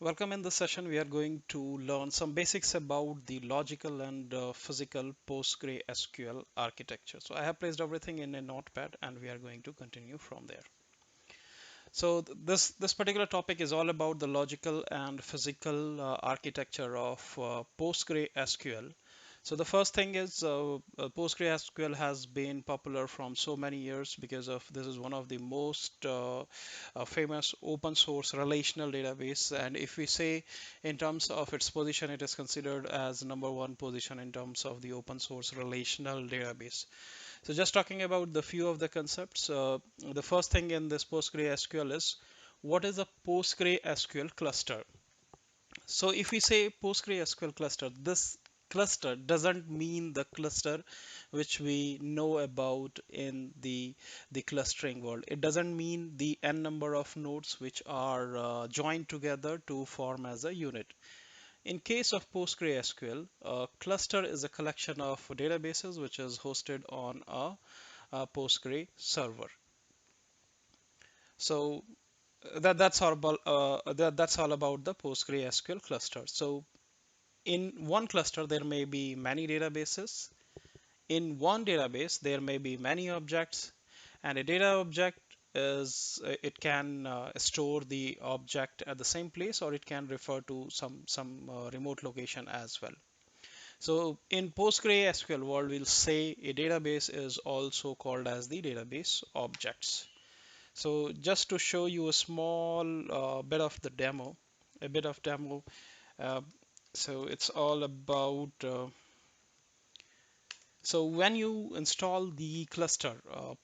Welcome. In this session, we are going to learn some basics about the logical and physical PostgreSQL architecture. So I have placed everything in a notepad and we are going to continue from there. So this particular topic is all about the logical and physical architecture of PostgreSQL. So the first thing is PostgreSQL has been popular from so many years because of this is one of the most famous open source relational database. And if we say in terms of its position, it is considered as number one position in terms of the open source relational database. So just talking about the few of the concepts, the first thing in this PostgreSQL is what is a PostgreSQL cluster? So if we say PostgreSQL cluster, this cluster doesn't mean the cluster which we know about in the clustering world. It doesn't mean the n number of nodes which are joined together to form as a unit. In case of PostgreSQL, a cluster is a collection of databases which is hosted on a Postgre server. So that's all about the PostgreSQL cluster. So in one cluster, there may be many databases. In one database, there may be many objects, and a data object is it can store the object at the same place, or it can refer to some remote location as well. So in PostgreSQL world, we'll say a database is also called as the database objects. So just to show you a small a bit of demo. Uh, so it's all about so when you install the cluster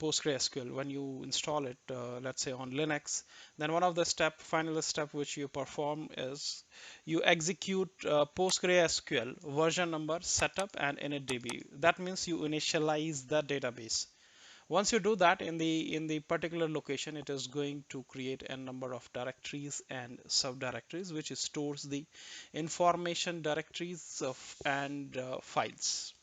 PostgreSQL, when you install it, let's say on Linux, then one of the final step which you perform is you execute PostgreSQL version number setup and initdb. That means you initialize the database. Once you do that in the particular location, it is going to create a number of directories and subdirectories, which stores the information directories of and files.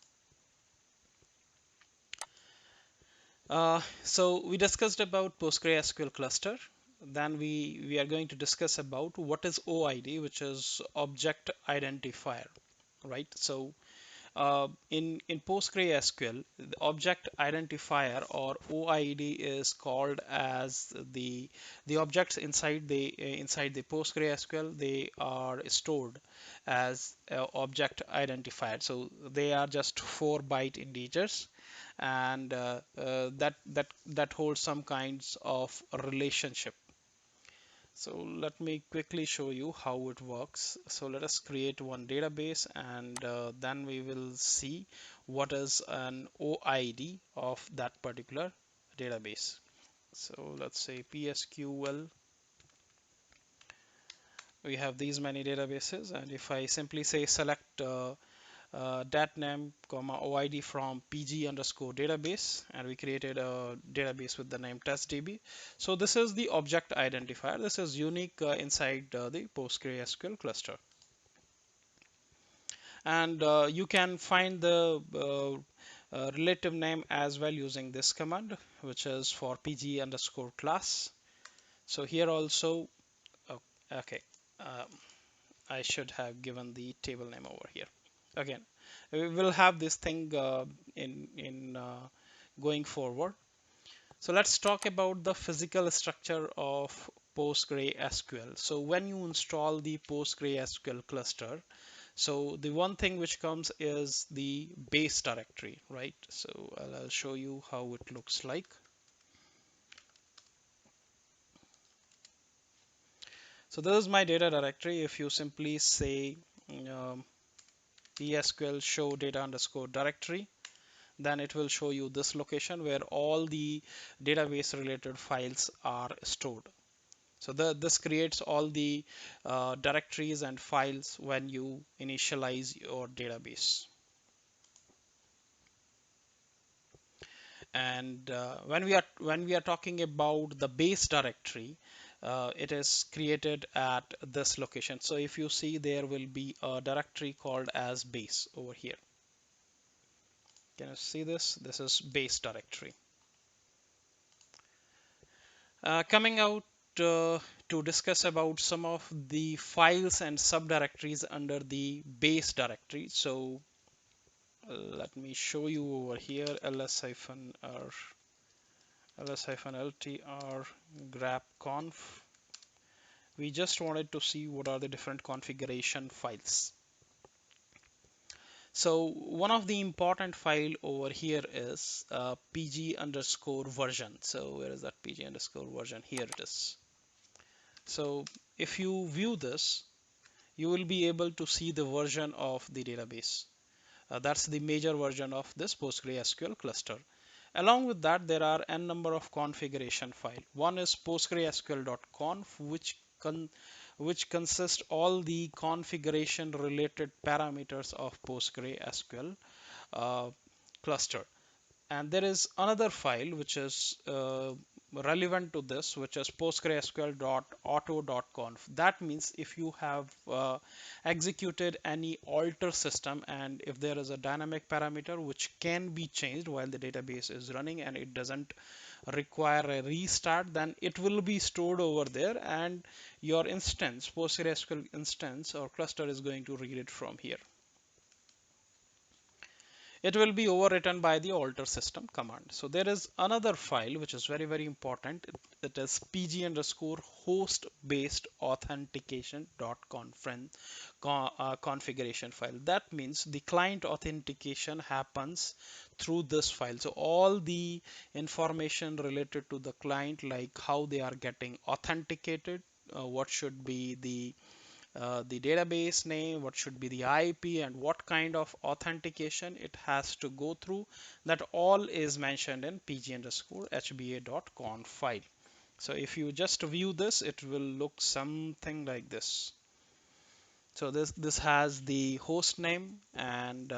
So we discussed about PostgreSQL cluster. Then we are going to discuss about what is OID, which is object identifier, right? So in PostgreSQL, the object identifier or OID is called as the objects inside the PostgreSQL. They are stored as object identifier. So they are just 4-byte integers, and that holds some kinds of relationship. So let me quickly show you how it works. So let us create one database, and then we will see what is an OID of that particular database. So let's say PSQL, we have these many databases, and if I simply say select dat name comma OID from pg underscore database, and we created a database with the name testdb. So this is the object identifier. This is unique inside the PostgreSQL cluster, and you can find the relative name as well using this command, which is for pg underscore class. So here also, oh, okay, um, I should have given the table name over here. Again, we will have this thing in going forward. So let's talk about the physical structure of PostgreSQL. So when you install the PostgreSQL cluster, so the one thing which comes is the base directory, right? So I'll show you how it looks like. So this is my data directory. If you simply say PSQL show data underscore directory, then it will show you this location where all the database related files are stored. So this creates all the directories and files when you initialize your database. And when we are talking about the base directory, it is created at this location. So if you see, there will be a directory called as base over here. Can you see this? This is base directory. Coming out to discuss about some of the files and subdirectories under the base directory. So let me show you over here ls-r ls-ltr grep conf. We just wanted to see what are the different configuration files. So one of the important file over here is pg underscore version. So where is that pg underscore version? Here it is. So if you view this, you will be able to see the version of the database. That's the major version of this PostgreSQL cluster. Along with that, there are n number of configuration file. One is postgresql.conf, which consists all the configuration related parameters of PostgreSQL cluster. And there is another file which is relevant to this, which is postgresql.auto.conf. That means if you have executed any alter system, and if there is a dynamic parameter which can be changed while the database is running and it doesn't require a restart, then it will be stored over there, and your instance, PostgreSQL instance or cluster, is going to read it from here. It will be overwritten by the alter system command. So there is another file which is very, very important. It is pg underscore host based authentication dot configuration file. That means the client authentication happens through this file. So all the information related to the client, like how they are getting authenticated, what should be the database name, what should be the IP, and what kind of authentication it has to go through. That all is mentioned in pg underscore hba.conf file. So if you just view this, it will look something like this. So this has the host name and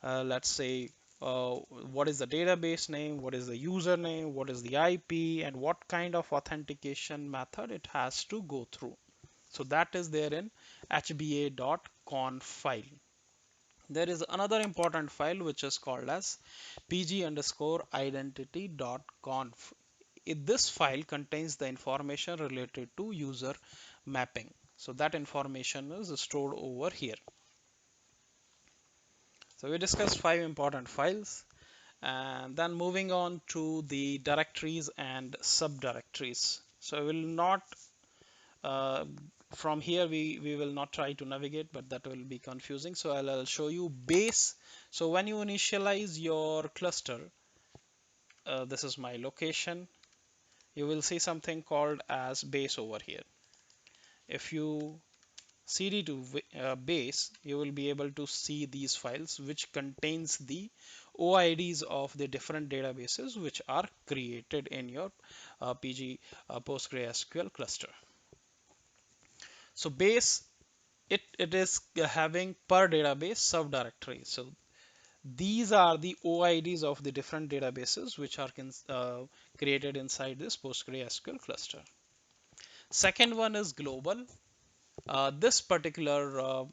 let's say what is the database name, what is the username, what is the IP, and what kind of authentication method it has to go through. So that is there in hba.conf file. There is another important file which is called as pg underscore identity.conf. This file contains the information related to user mapping. So that information is stored over here. So we discussed 5 important files, and then moving on to the directories and subdirectories. So I will not uh, from here we will not try to navigate, but that will be confusing. So I'll show you base. So when you initialize your cluster, this is my location, you will see something called as base over here. If you cd to base, you will be able to see these files which contains the OIDs of the different databases which are created in your PG PostgreSQL cluster. So base, it is having per database subdirectory. So these are the OIDs of the different databases which are created inside this PostgreSQL cluster. Second one is global. This particular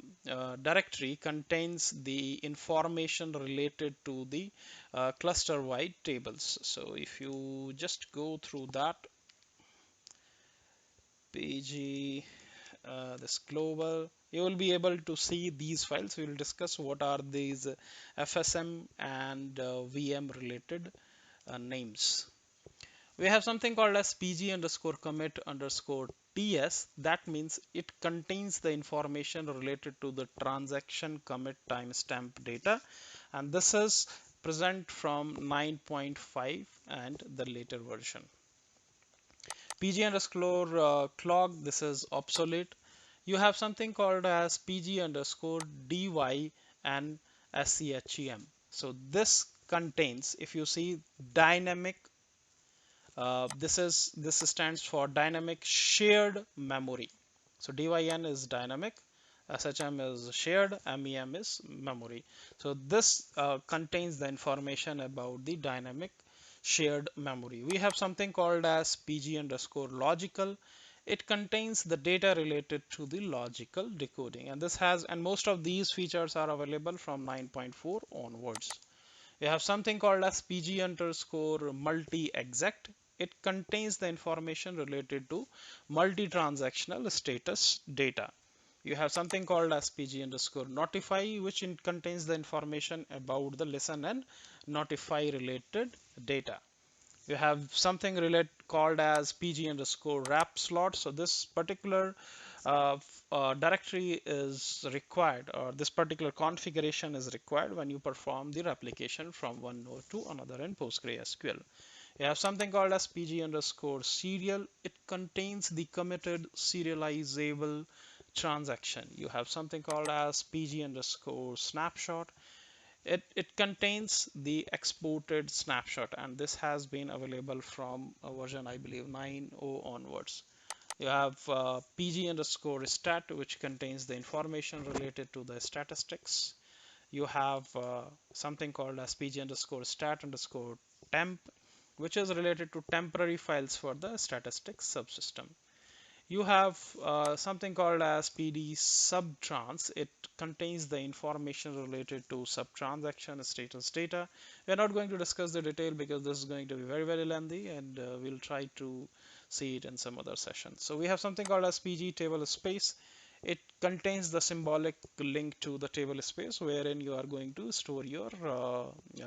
directory contains the information related to the cluster-wide tables. So if you just go through that pg this global, you will be able to see these files. We will discuss what are these FSM and VM related names. We have something called as pg underscore commit underscore ts. That means it contains the information related to the transaction commit timestamp data, and this is present from 9.5 and the later version. pg underscore clog, this is obsolete. You have something called as pg underscore dy and schem. So this contains, if you see, dynamic, this stands for dynamic shared memory. So dyn is dynamic, shm is shared, mem is memory. So this contains the information about the dynamic shared memory. We have something called as pg underscore logical. It contains the data related to the logical decoding, and most of these features are available from 9.4 onwards. We have something called as pg underscore multi-exec. it contains the information related to multi-transactional status data. You have something called as pg underscore notify, which contains the information about the listen and notify related data. You have something called as pg underscore wrap slot. So this particular directory is required, or this particular configuration is required when you perform the replication from one node to another in PostgreSQL. You have something called as pg underscore serial. It contains the committed serializable transaction. You have something called as pg underscore snapshot. It contains the exported snapshot, and this has been available from a version, I believe, 9.0 onwards. You have pg underscore stat, which contains the information related to the statistics. You have something called as pg underscore stat underscore temp, which is related to temporary files for the statistics subsystem. You have something called as PD subtrans. It contains the information related to subtransaction status data. We're not going to discuss the detail because this is going to be very, very lengthy, and we'll try to see it in some other session. So we have something called as PG table space. It contains the symbolic link to the table space wherein you are going to store your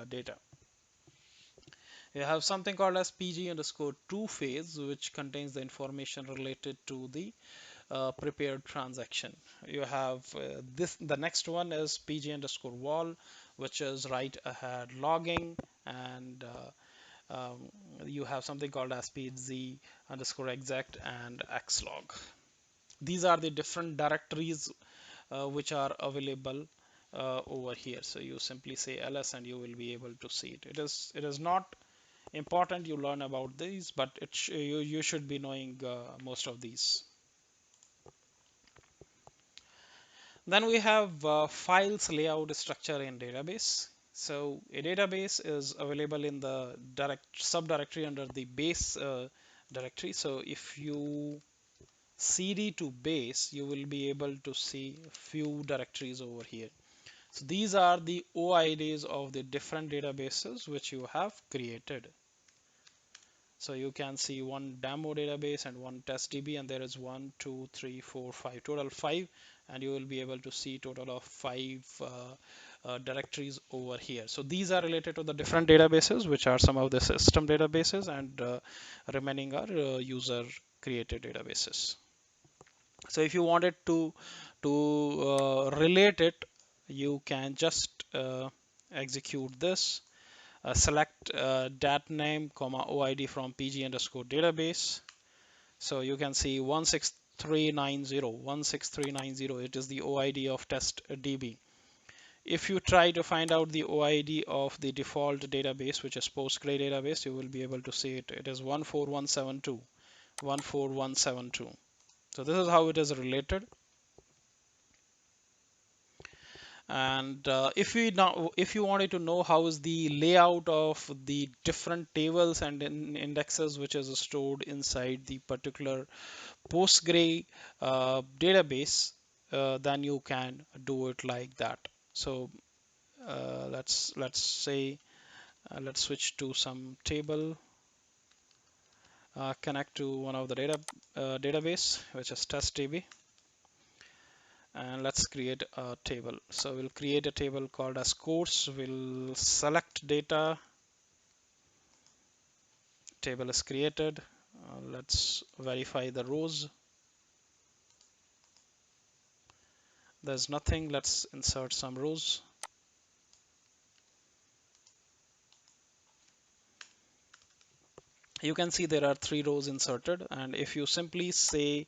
data. You have something called as PG underscore two phase, which contains the information related to the prepared transaction. You have the next one is PG underscore wall, which is write ahead logging, and you have something called as PG underscore exact and xlog. These are the different directories which are available over here. So you simply say ls and you will be able to see it. It is not important you learn about these, but you should be knowing most of these. Then we have files layout structure in database. So a database is available in the direct subdirectory under the base directory. So if you cd to base, you will be able to see a few directories over here. So these are the OIDs of the different databases which you have created. So you can see one demo database and one test DB, and there is 1, 2, 3, 4, 5, total 5, and you will be able to see total of 5 directories over here. So these are related to the different databases, which are some of the system databases, and remaining are user created databases. So if you wanted to relate it, you can just execute this. Select dat name comma OID from PG underscore database. So you can see 16390. It is the OID of test DB. If you try to find out the OID of the default database, which is Postgre database, you will be able to see it. It is 14172. 14172. So this is how it is related. And if you wanted to know how is the layout of the different tables and indexes which is stored inside the particular Postgre database, then you can do it like that. So let's say let's switch to some table, connect to one of the database, which is testdb, and let's create a table. So we'll create a table called as course. We'll select data. Table is created. Let's verify the rows. There's nothing. Let's insert some rows. You can see there are 3 rows inserted, and if you simply say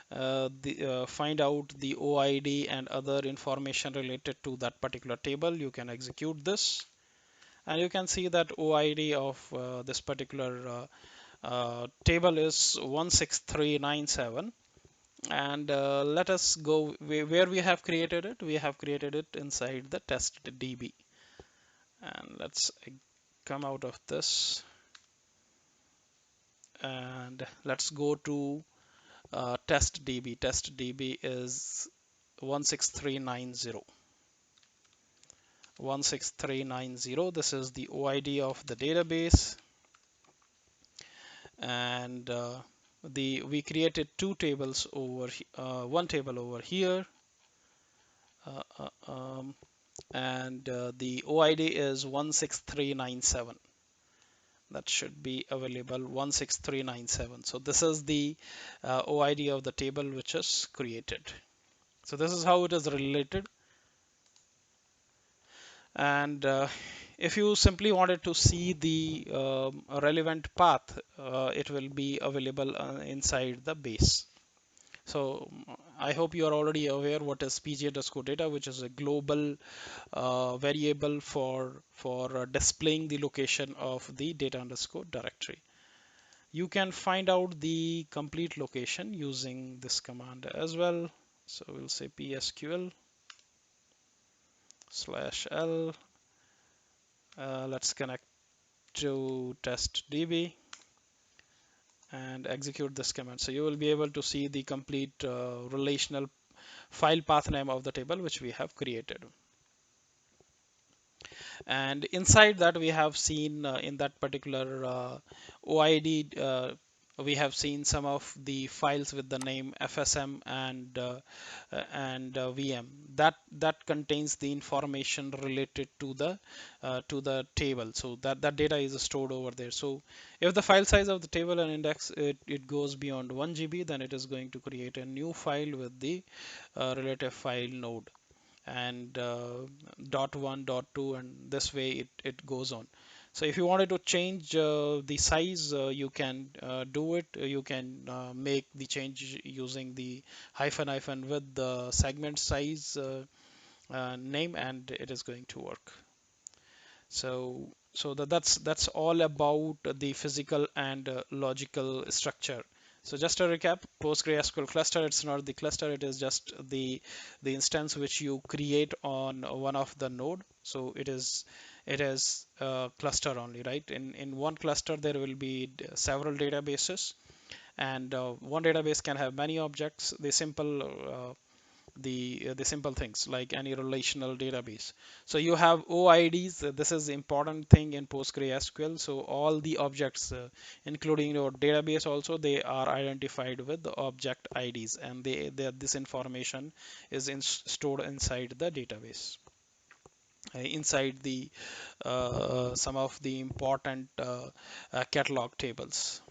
find out the OID and other information related to that particular table, you can execute this, and you can see that OID of this particular table is 16397. And let us go where we have created it. We have created it inside the test DB, and let's come out of this, and let's go to test DB. Test DB is 16390. 16390. This is the OID of the database, and the we created two tables over one table over here, uh, uh, um, and the OID is 16397. That should be available 16397. So this is the OID of the table which is created. So this is how it is related. And if you simply wanted to see the relevant path, it will be available inside the base. So I hope you are already aware what is pg underscore data, which is a global variable for displaying the location of the data underscore directory. You can find out the complete location using this command as well. So we'll say psql /l. Let's connect to testdb and execute this command. So you will be able to see the complete relational file path name of the table which we have created. And inside that we have seen in that particular OID, we have seen some of the files with the name FSM and VM that contains the information related to the table. So that data is stored over there. So if the file size of the table and index it goes beyond 1 GB, then it is going to create a new file with the relative file node, and dot one, dot two, and this way it goes on. So if you wanted to change the size, you can do it. You can make the change using the hyphen with the segment size name, and it is going to work. So that's all about the physical and logical structure. So just a recap, PostgreSQL cluster, it's not the cluster, it is just the instance which you create on one of the node. So it is a cluster only, right? In one cluster there will be several databases, and one database can have many objects. The simple things like any relational database. So you have OIDs. This is the important thing in PostgreSQL. So all the objects, including your database also, they are identified with the object IDs, and this information is stored inside the database, inside the some of the important catalog tables.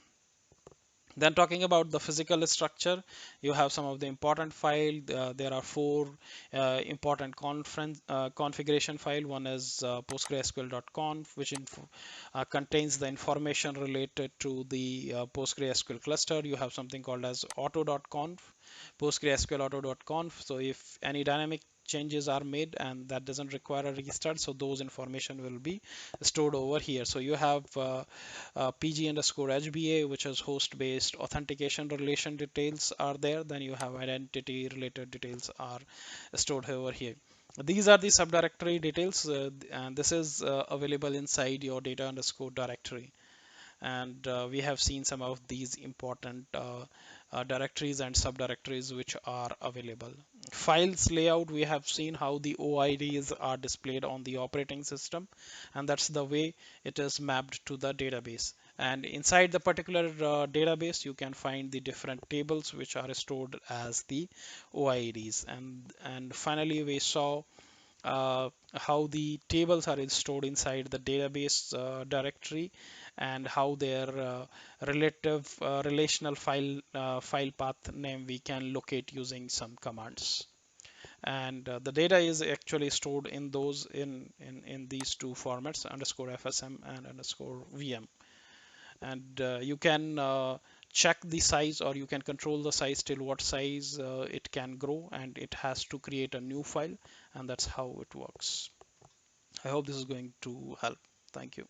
Then talking about the physical structure, you have some of the important file. There are four important configuration file. One is PostgreSQL.conf, which contains the information related to the PostgreSQL cluster. You have something called as auto.conf, PostgreSQL auto.conf. So if any dynamic changes are made and that doesn't require a restart, so those information will be stored over here. So you have PG underscore HBA, which is host based authentication relation details are there. Then you have identity related details are stored over here. These are the subdirectory details, and this is available inside your data underscore directory. And we have seen some of these important directories and subdirectories which are available. Files layout, we have seen how the OIDs are displayed on the operating system, and that's the way it is mapped to the database. And inside the particular database, you can find the different tables which are stored as the OIDs. And finally, we saw how the tables are stored inside the database directory, and how their relative relational file path name we can locate using some commands. And the data is actually stored in those in these two formats, underscore FSM and underscore VM. And you can check the size, or you can control the size till what size it can grow, and it has to create a new file, and that's how it works. I hope this is going to help. Thank you.